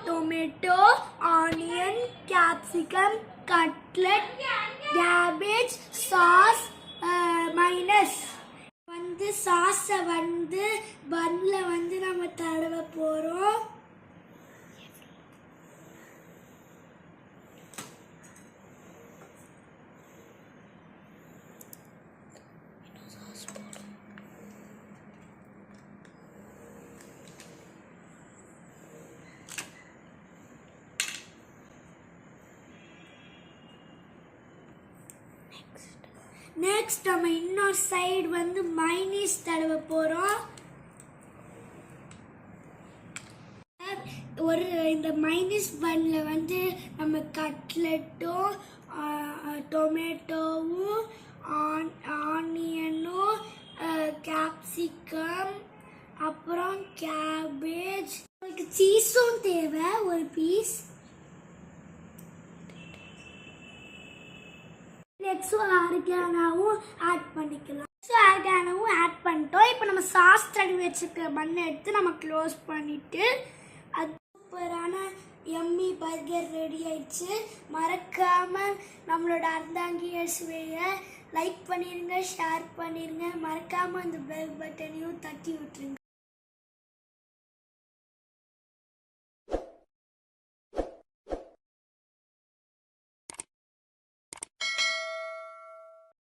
tomato, onion, capsicum, cutlet, cabbage, sauce, mayonnaise. வந்து சாஸை வந்து பன்ல வந்து நம்ம தடவ போறோம். நெக்ஸ்ட் நம்ம இன்னொரு சைடு வந்து மைனீஸ் தடவ போறோம். இந்த மைனீஸ் பன்ல வந்து நம்ம கட்லெட்டும் டொமேட்டோவும் ஆனியனும் கேப்சிகம் அப்புறம் கேபேஜ் உங்களுக்கு சீஸும் தேவை ஒரு பீஸ். ஆர்கானாவும் ஆட் பண்ணிக்கலாம். ஆர்கானாவும் ஆட் பண்ணிட்டோம். இப்போ நம்ம சாஸ் தடவி வச்சுருக்கிற பண்ணை எடுத்து நம்ம க்ளோஸ் பண்ணிட்டு அது சூப்பரான எம்மி பர்கர் ரெடி ஆயிடுச்சு. மறக்காம நம்மளோட அர்த்தாங்கிய சுவையை லைக் பண்ணிருங்க, ஷேர் பண்ணிருங்க, மறக்காம அந்த பெல் பட்டனையும் தட்டி விட்டுருங்க.